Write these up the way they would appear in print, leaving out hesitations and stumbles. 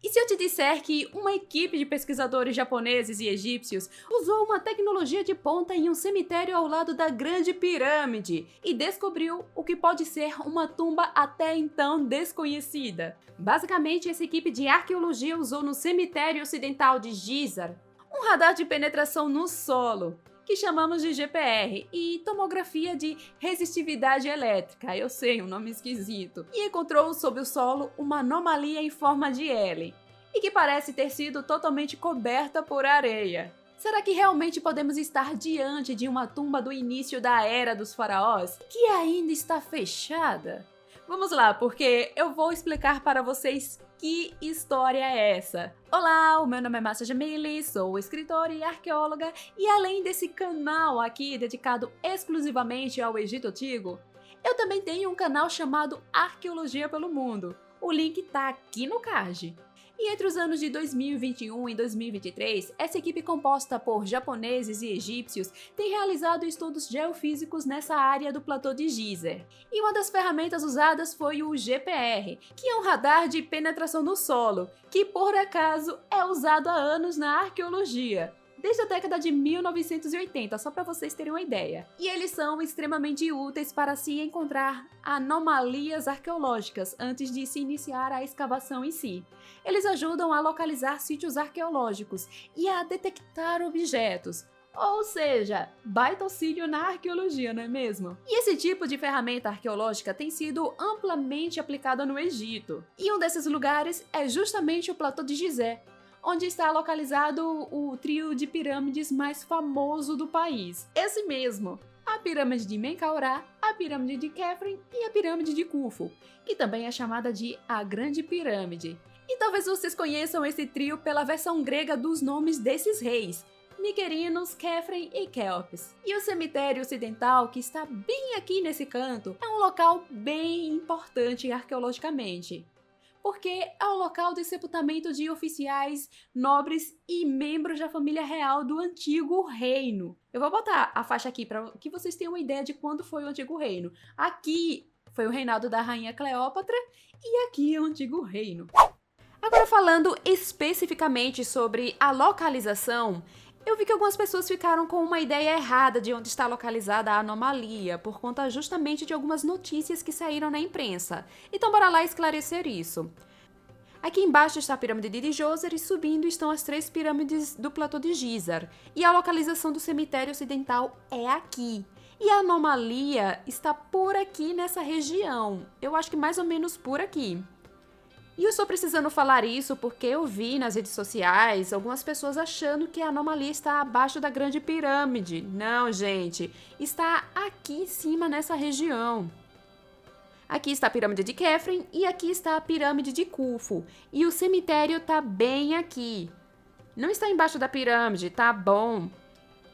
E se eu te disser que uma equipe de pesquisadores japoneses e egípcios usou uma tecnologia de ponta em um cemitério ao lado da Grande Pirâmide e descobriu o que pode ser uma tumba até então desconhecida? Basicamente, essa equipe de arqueologia usou no cemitério ocidental de Gizar um radar de penetração no solo, que chamamos de GPR, e tomografia de resistividade elétrica, eu sei, um nome esquisito, e encontrou sob o solo uma anomalia em forma de L, e que parece ter sido totalmente coberta por areia. Será que realmente podemos estar diante de uma tumba do início da Era dos Faraós, que ainda está fechada? Vamos lá, porque eu vou explicar para vocês que história é essa. Olá, o meu nome é Márcia Jamili, sou escritora e arqueóloga, e além desse canal aqui dedicado exclusivamente ao Egito Antigo, eu também tenho um canal chamado Arqueologia pelo Mundo. O link tá aqui no card. E entre os anos de 2021 e 2023, essa equipe composta por japoneses e egípcios tem realizado estudos geofísicos nessa área do platô de Gizeh. E uma das ferramentas usadas foi o GPR, que é um radar de penetração no solo, que por acaso é usado há anos na arqueologia. Desde a década de 1980, só para vocês terem uma ideia. E eles são extremamente úteis para se encontrar anomalias arqueológicas antes de se iniciar a escavação em si. Eles ajudam a localizar sítios arqueológicos e a detectar objetos. Ou seja, baita auxílio na arqueologia, não é mesmo? E esse tipo de ferramenta arqueológica tem sido amplamente aplicada no Egito. E um desses lugares é justamente o platô de Gizeh, onde está localizado o trio de pirâmides mais famoso do país. Esse mesmo, a pirâmide de Menkaurá, a pirâmide de Khafre e a pirâmide de Khufu, que também é chamada de a Grande Pirâmide. E talvez vocês conheçam esse trio pela versão grega dos nomes desses reis, Miquerinos, Khafre e Kelpis. E o cemitério ocidental, que está bem aqui nesse canto, é um local bem importante arqueologicamente, porque é o local de sepultamento de oficiais, nobres e membros da família real do Antigo Reino. Eu vou botar a faixa aqui para que vocês tenham uma ideia de quando foi o Antigo Reino. Aqui foi o reinado da Rainha Cleópatra e aqui é o Antigo Reino. Agora, falando especificamente sobre a localização, eu vi que algumas pessoas ficaram com uma ideia errada de onde está localizada a anomalia, por conta justamente de algumas notícias que saíram na imprensa. Então bora lá esclarecer isso. Aqui embaixo está a pirâmide de Djoser e subindo estão as 3 pirâmides do platô de Gizar. E a localização do cemitério ocidental é aqui. E a anomalia está por aqui nessa região. Eu acho que mais ou menos por aqui. E eu estou precisando falar isso porque eu vi nas redes sociais algumas pessoas achando que a anomalia está abaixo da Grande Pirâmide. Não, gente, está aqui em cima nessa região. Aqui está a pirâmide de Khafre e aqui está a pirâmide de Khufu. E o cemitério está bem aqui. Não está embaixo da pirâmide, tá bom?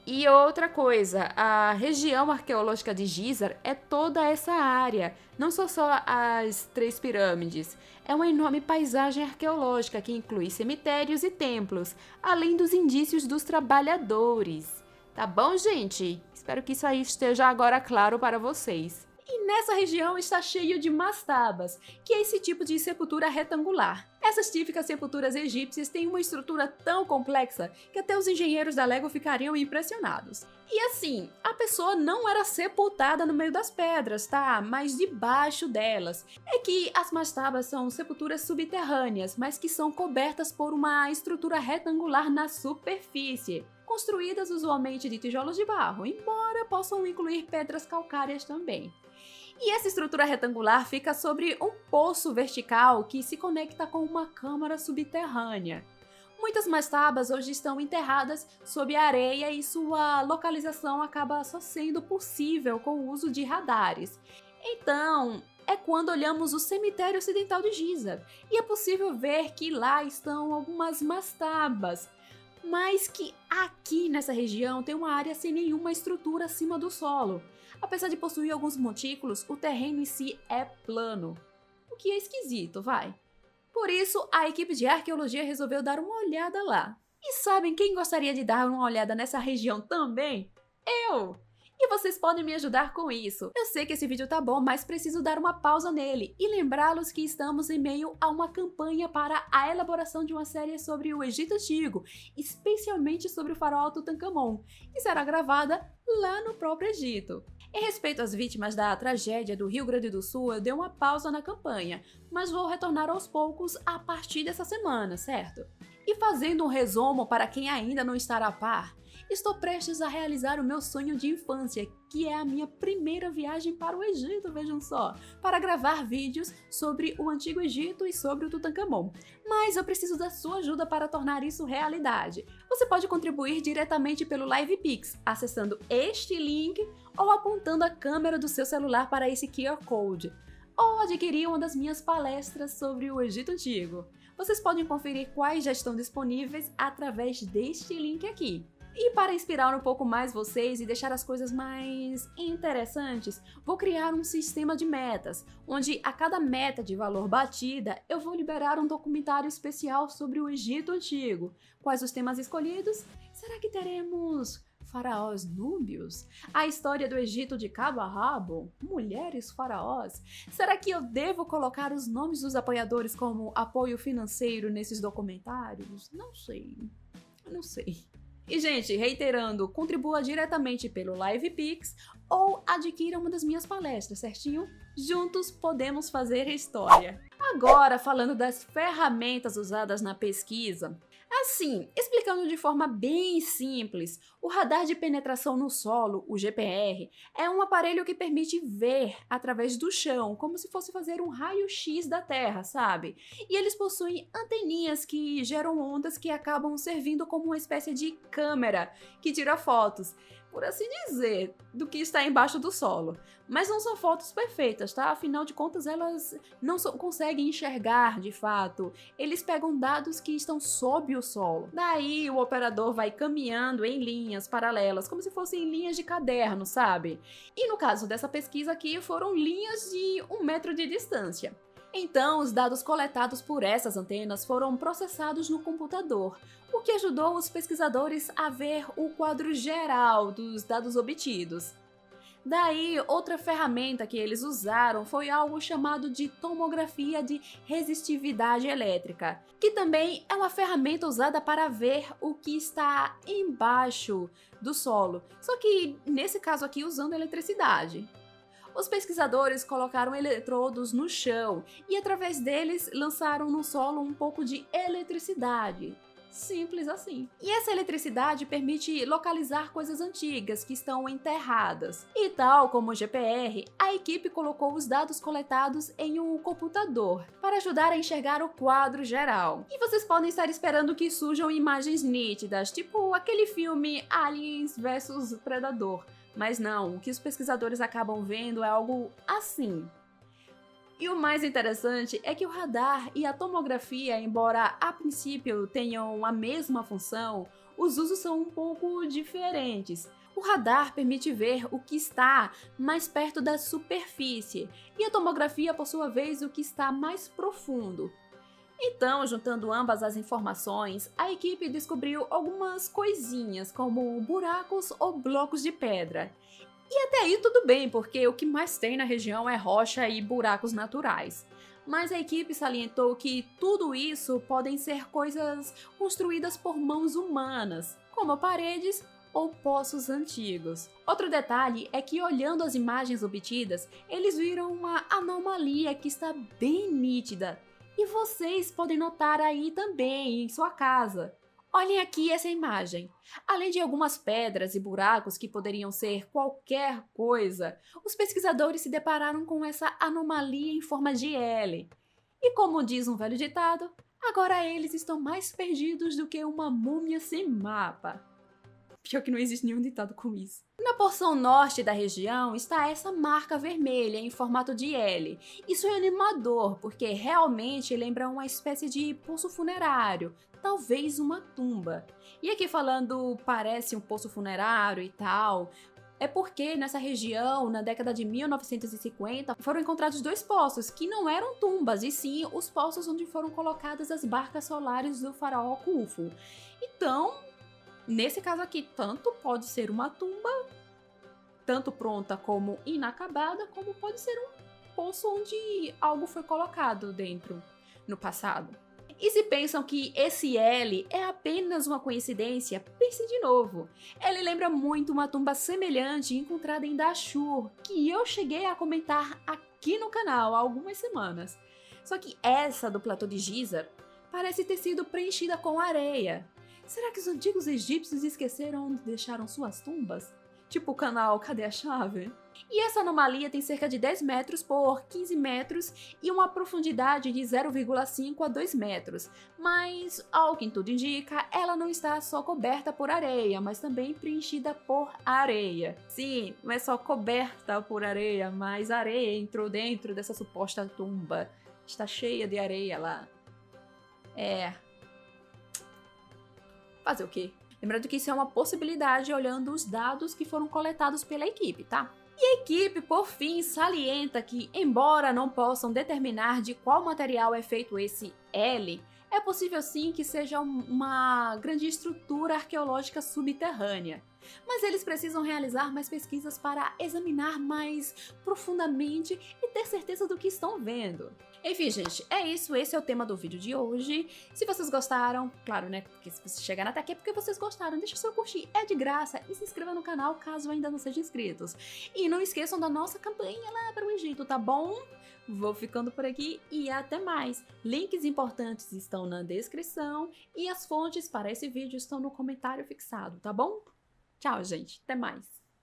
E outra coisa, a região arqueológica de Gizar é toda essa área, não são só as 3 pirâmides. É uma enorme paisagem arqueológica que inclui cemitérios e templos, além dos indícios dos trabalhadores. Tá bom, gente? Espero que isso aí esteja agora claro para vocês. E nessa região está cheio de mastabas, que é esse tipo de sepultura retangular. Essas típicas sepulturas egípcias têm uma estrutura tão complexa que até os engenheiros da Lego ficariam impressionados. E assim, a pessoa não era sepultada no meio das pedras, tá? Mas debaixo delas. É que as mastabas são sepulturas subterrâneas, mas que são cobertas por uma estrutura retangular na superfície, construídas usualmente de tijolos de barro, embora possam incluir pedras calcárias também. E essa estrutura retangular fica sobre um poço vertical que se conecta com uma câmara subterrânea. Muitas mastabas hoje estão enterradas sob a areia e sua localização acaba só sendo possível com o uso de radares. Então, é quando olhamos o cemitério ocidental de Gizar e é possível ver que lá estão algumas mastabas, mas que aqui nessa região tem uma área sem nenhuma estrutura acima do solo. Apesar de possuir alguns montículos, o terreno em si é plano, o que é esquisito, vai. Por isso, a equipe de arqueologia resolveu dar uma olhada lá. E sabem quem gostaria de dar uma olhada nessa região também? Eu! E vocês podem me ajudar com isso. Eu sei que esse vídeo tá bom, mas preciso dar uma pausa nele e lembrá-los que estamos em meio a uma campanha para a elaboração de uma série sobre o Egito Antigo, especialmente sobre o faraó Tutankhamon, que será gravada lá no próprio Egito. Em respeito às vítimas da tragédia do Rio Grande do Sul, eu dei uma pausa na campanha, mas vou retornar aos poucos a partir dessa semana, certo? E fazendo um resumo para quem ainda não está a par, estou prestes a realizar o meu sonho de infância, que é a minha primeira viagem para o Egito, vejam só, para gravar vídeos sobre o Antigo Egito e sobre o Tutankhamon. Mas eu preciso da sua ajuda para tornar isso realidade. Você pode contribuir diretamente pelo LivePix, acessando este link ou apontando a câmera do seu celular para esse QR Code, ou adquirir uma das minhas palestras sobre o Egito Antigo. Vocês podem conferir quais já estão disponíveis através deste link aqui. E para inspirar um pouco mais vocês e deixar as coisas mais interessantes, vou criar um sistema de metas, onde a cada meta de valor batida, eu vou liberar um documentário especial sobre o Egito Antigo. Quais os temas escolhidos? Será que teremos faraós núbios? A história do Egito de cabo a rabo? Mulheres faraós? Será que eu devo colocar os nomes dos apoiadores como apoio financeiro nesses documentários? Não sei. E, gente, reiterando, contribua diretamente pelo LivePix ou adquira uma das minhas palestras, certinho? Juntos podemos fazer história. Agora, falando das ferramentas usadas na pesquisa. Assim, explicando de forma bem simples, o radar de penetração no solo, o GPR, é um aparelho que permite ver através do chão, como se fosse fazer um raio-x da Terra, sabe? E eles possuem anteninhas que geram ondas que acabam servindo como uma espécie de câmera que tira fotos, por assim dizer, do que está embaixo do solo. Mas não são fotos perfeitas, tá? Afinal de contas, elas não conseguem enxergar de fato. Eles pegam dados que estão sob o solo. Daí o operador vai caminhando em linhas paralelas, como se fossem linhas de caderno, sabe? E no caso dessa pesquisa aqui, foram linhas de 1 metro de distância. Então, os dados coletados por essas antenas foram processados no computador, o que ajudou os pesquisadores a ver o quadro geral dos dados obtidos. Daí, outra ferramenta que eles usaram foi algo chamado de tomografia de resistividade elétrica, que também é uma ferramenta usada para ver o que está embaixo do solo, só que nesse caso aqui usando eletricidade. Os pesquisadores colocaram eletrodos no chão e através deles lançaram no solo um pouco de eletricidade. Simples assim. E essa eletricidade permite localizar coisas antigas que estão enterradas. E tal como o GPR, a equipe colocou os dados coletados em um computador para ajudar a enxergar o quadro geral. E vocês podem estar esperando que surjam imagens nítidas, tipo aquele filme Aliens vs Predador. Mas não, o que os pesquisadores acabam vendo é algo assim. E o mais interessante é que o radar e a tomografia, embora a princípio tenham a mesma função, os usos são um pouco diferentes. O radar permite ver o que está mais perto da superfície, e a tomografia, por sua vez, o que está mais profundo. Então, juntando ambas as informações, a equipe descobriu algumas coisinhas, como buracos ou blocos de pedra. E até aí tudo bem, porque o que mais tem na região é rocha e buracos naturais. Mas a equipe salientou que tudo isso podem ser coisas construídas por mãos humanas, como paredes ou poços antigos. Outro detalhe é que, olhando as imagens obtidas, eles viram uma anomalia que está bem nítida. E vocês podem notar aí também em sua casa. Olhem aqui essa imagem. Além de algumas pedras e buracos que poderiam ser qualquer coisa, os pesquisadores se depararam com essa anomalia em forma de L. E como diz um velho ditado, agora eles estão mais perdidos do que uma múmia sem mapa. Pior que não existe nenhum ditado com isso. Na porção norte da região está essa marca vermelha em formato de L. Isso é animador, porque realmente lembra uma espécie de poço funerário, talvez uma tumba. E aqui falando parece um poço funerário e tal, é porque nessa região, na década de 1950, foram encontrados 2 poços que não eram tumbas, e sim os poços onde foram colocadas as barcas solares do faraó Khufu. Então, nesse caso aqui, tanto pode ser uma tumba, tanto pronta como inacabada, como pode ser um poço onde algo foi colocado dentro no passado. E se pensam que esse L é apenas uma coincidência, pense de novo. Ele lembra muito uma tumba semelhante encontrada em Dashur, que eu cheguei a comentar aqui no canal há algumas semanas. Só que essa do platô de Gizar parece ter sido preenchida com areia. Será que os antigos egípcios esqueceram onde deixaram suas tumbas? Tipo o canal Cadê a Chave? E essa anomalia tem cerca de 10 metros por 15 metros e uma profundidade de 0,5 a 2 metros. Mas, ao que tudo indica, ela não está só coberta por areia, mas também preenchida por areia. Sim, não é só coberta por areia, mas a areia entrou dentro dessa suposta tumba. Está cheia de areia lá. Fazer o quê? Lembrando que isso é uma possibilidade olhando os dados que foram coletados pela equipe, tá? E a equipe, por fim, salienta que, embora não possam determinar de qual material é feito esse L, é possível sim que seja uma grande estrutura arqueológica subterrânea. Mas eles precisam realizar mais pesquisas para examinar mais profundamente e ter certeza do que estão vendo. Enfim, gente, é isso. Esse é o tema do vídeo de hoje. Se vocês gostaram, claro, né? Porque se vocês chegaram até aqui é porque vocês gostaram. Deixa o seu curtir, é de graça. E se inscreva no canal caso ainda não sejam inscritos. E não esqueçam da nossa campanha lá para o Egito, tá bom? Vou ficando por aqui e até mais. Links importantes estão na descrição e as fontes para esse vídeo estão no comentário fixado, tá bom? Tchau, gente. Até mais.